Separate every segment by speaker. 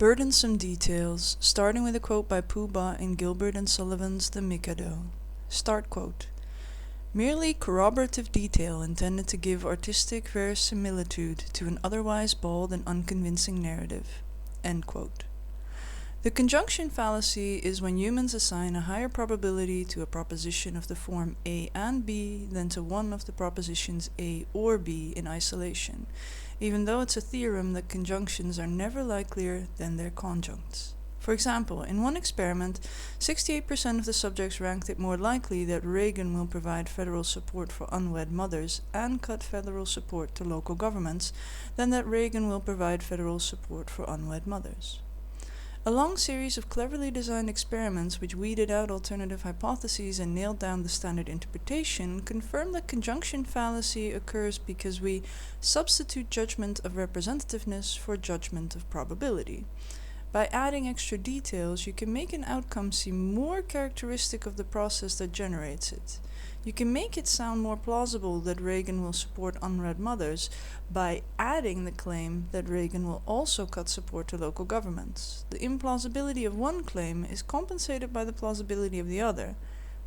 Speaker 1: Burdensome Details, starting with a quote by Pooh Bah in Gilbert and Sullivan's The Mikado. Start quote. Merely corroborative detail intended to give artistic verisimilitude to an otherwise bald and unconvincing narrative. End quote. The conjunction fallacy is when humans assign a higher probability to a proposition of the form A and B than to one of the propositions A or B in isolation, even though it's a theorem that conjunctions are never likelier than their conjuncts. For example, in one experiment, 68% of the subjects ranked it more likely that Reagan will provide federal support for unwed mothers and cut federal support to local governments than that Reagan will provide federal support for unwed mothers. A long series of cleverly designed experiments which weeded out alternative hypotheses and nailed down the standard interpretation confirm that conjunction fallacy occurs because we substitute judgment of representativeness for judgment of probability. By adding extra details, you can make an outcome seem more characteristic of the process that generates it. You can make it sound more plausible that Reagan will support unwed mothers by adding the claim that Reagan will also cut support to local governments. The implausibility of one claim is compensated by the plausibility of the other.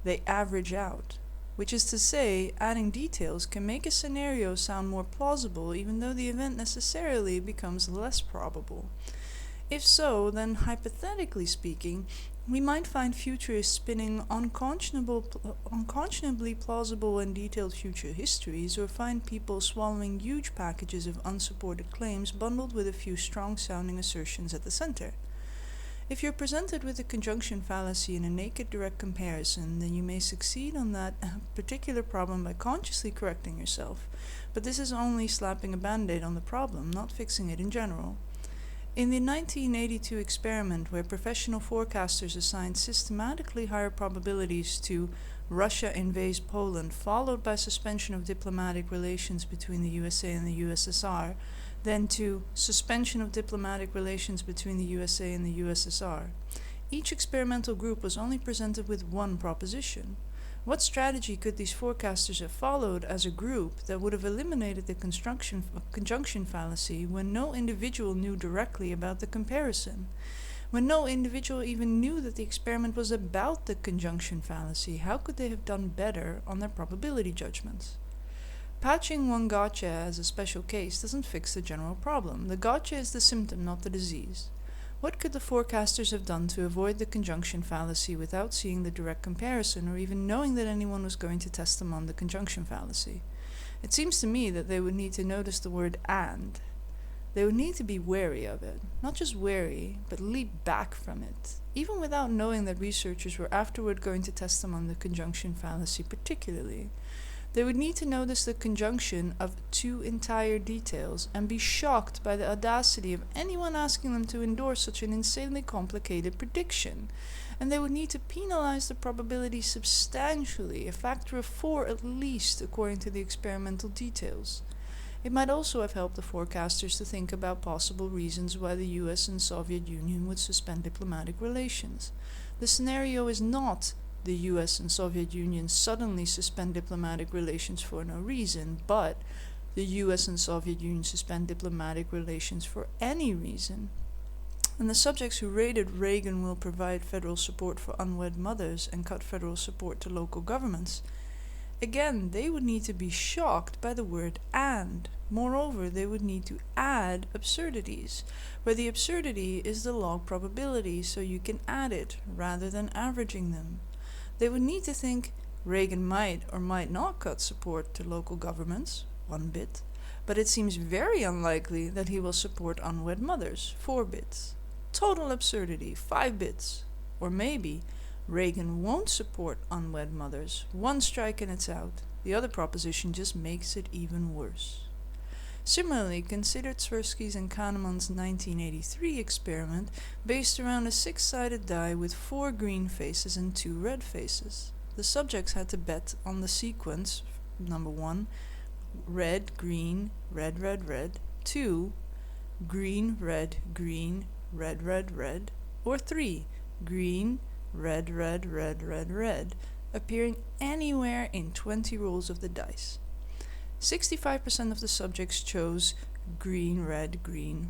Speaker 1: They average out. Which is to say, adding details can make a scenario sound more plausible even though the event necessarily becomes less probable. If so, then hypothetically speaking, we might find futurists spinning unconscionably plausible and detailed future histories, or find people swallowing huge packages of unsupported claims bundled with a few strong-sounding assertions at the center. If you're presented with a conjunction fallacy in a naked direct comparison, then you may succeed on that particular problem by consciously correcting yourself, but this is only slapping a band-aid on the problem, not fixing it in general. In the 1982 experiment, where professional forecasters assigned systematically higher probabilities to Russia invades Poland, followed by suspension of diplomatic relations between the USA and the USSR, then to suspension of diplomatic relations between the USA and the USSR, each experimental group was only presented with one proposition. What strategy could these forecasters have followed as a group that would have eliminated the conjunction fallacy when no individual knew directly about the comparison? When no individual even knew that the experiment was about the conjunction fallacy, how could they have done better on their probability judgments? Patching one gotcha as a special case doesn't fix the general problem. The gotcha is the symptom, not the disease. What could the forecasters have done to avoid the conjunction fallacy without seeing the direct comparison or even knowing that anyone was going to test them on the conjunction fallacy? It seems to me that they would need to notice the word and. They would need to be wary of it. Not just wary, but leap back from it, even without knowing that researchers were afterward going to test them on the conjunction fallacy particularly. They would need to notice the conjunction of two entire details and be shocked by the audacity of anyone asking them to endorse such an insanely complicated prediction. And they would need to penalize the probability substantially, a factor of 4 at least, according to the experimental details. It might also have helped the forecasters to think about possible reasons why the US and Soviet Union would suspend diplomatic relations. The scenario is not the US and Soviet Union suddenly suspend diplomatic relations for no reason, but the US and Soviet Union suspend diplomatic relations for any reason. And the subjects who rated Reagan will provide federal support for unwed mothers and cut federal support to local governments, again, they would need to be shocked by the word and. Moreover, they would need to add absurdities, where the absurdity is the log probability, so you can add it rather than averaging them. They would need to think Reagan might or might not cut support to local governments, 1 bit, but it seems very unlikely that he will support unwed mothers, 4 bits. Total absurdity, 5 bits. Or maybe Reagan won't support unwed mothers, 1 strike and it's out. The other proposition just makes it even worse. Similarly, consider Tversky's and Kahneman's 1983 experiment based around a 6-sided die with 4 green faces and 2 red faces. The subjects had to bet on the sequence, number 1, red, green, red, red, red, 2, green, red, red, red, or 3, green, red, red, red, red, red, appearing anywhere in 20 rolls of the dice. 65% of the subjects chose green, red,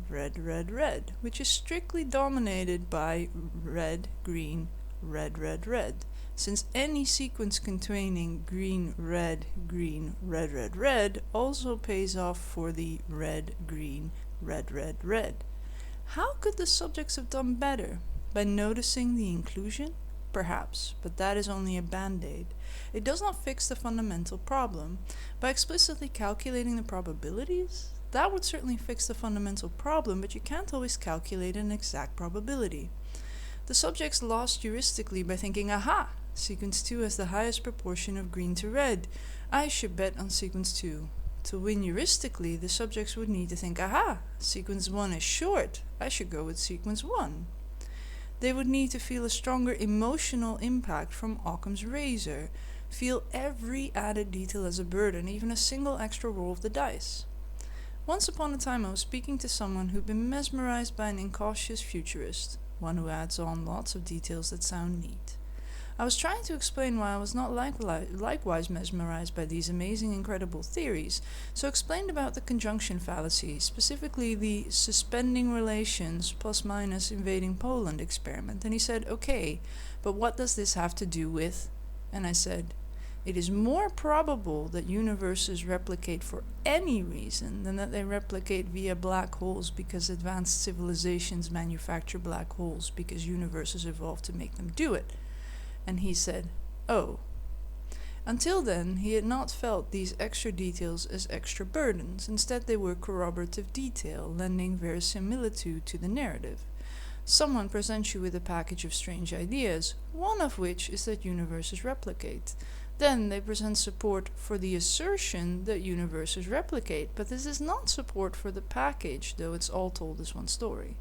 Speaker 1: red, which is strictly dominated by red, green, red, since any sequence containing green, red, red also pays off for the red, green, red. How could the subjects have done better? By noticing the inclusion? Perhaps, but that is only a band-aid. It does not fix the fundamental problem. By explicitly calculating the probabilities, that would certainly fix the fundamental problem, but you can't always calculate an exact probability. The subjects lost heuristically by thinking, aha, sequence 2 has the highest proportion of green to red. I should bet on sequence 2. To win heuristically, the subjects would need to think, aha, sequence 1 is short. I should go with sequence 1. They would need to feel a stronger emotional impact from Occam's razor, feel every added detail as a burden, even a single extra roll of the dice. Once upon a time I was speaking to someone who'd been mesmerized by an incautious futurist, one who adds on lots of details that sound neat. I was trying to explain why I was not likewise mesmerized by these amazing, incredible theories, so explained about the conjunction fallacy, specifically the suspending relations plus minus invading Poland experiment, and he said, okay, but what does this have to do with? And I said, it is more probable that universes replicate for any reason than that they replicate via black holes because advanced civilizations manufacture black holes because universes evolved to make them do it. And he said, oh. Until then, he had not felt these extra details as extra burdens. Instead, they were corroborative detail, lending verisimilitude to the narrative. Someone presents you with a package of strange ideas, one of which is that universes replicate. Then they present support for the assertion that universes replicate, but this is not support for the package, though it's all told as one story.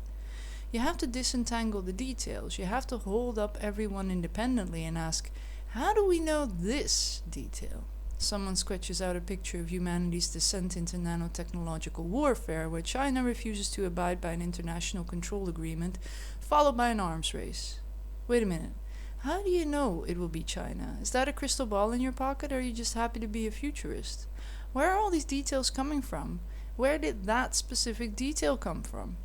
Speaker 1: You have to disentangle the details. You have to hold up everyone independently and ask, how do we know this detail? Someone sketches out a picture of humanity's descent into nanotechnological warfare, where China refuses to abide by an international control agreement, followed by an arms race. Wait a minute. How do you know it will be China? Is that a crystal ball in your pocket, or are you just happy to be a futurist? Where are all these details coming from? Where did that specific detail come from?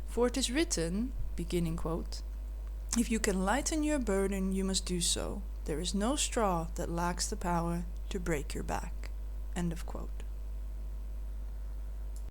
Speaker 1: For it is written, beginning quote, if you can lighten your burden, you must do so. There is no straw that lacks the power to break your back. End of quote.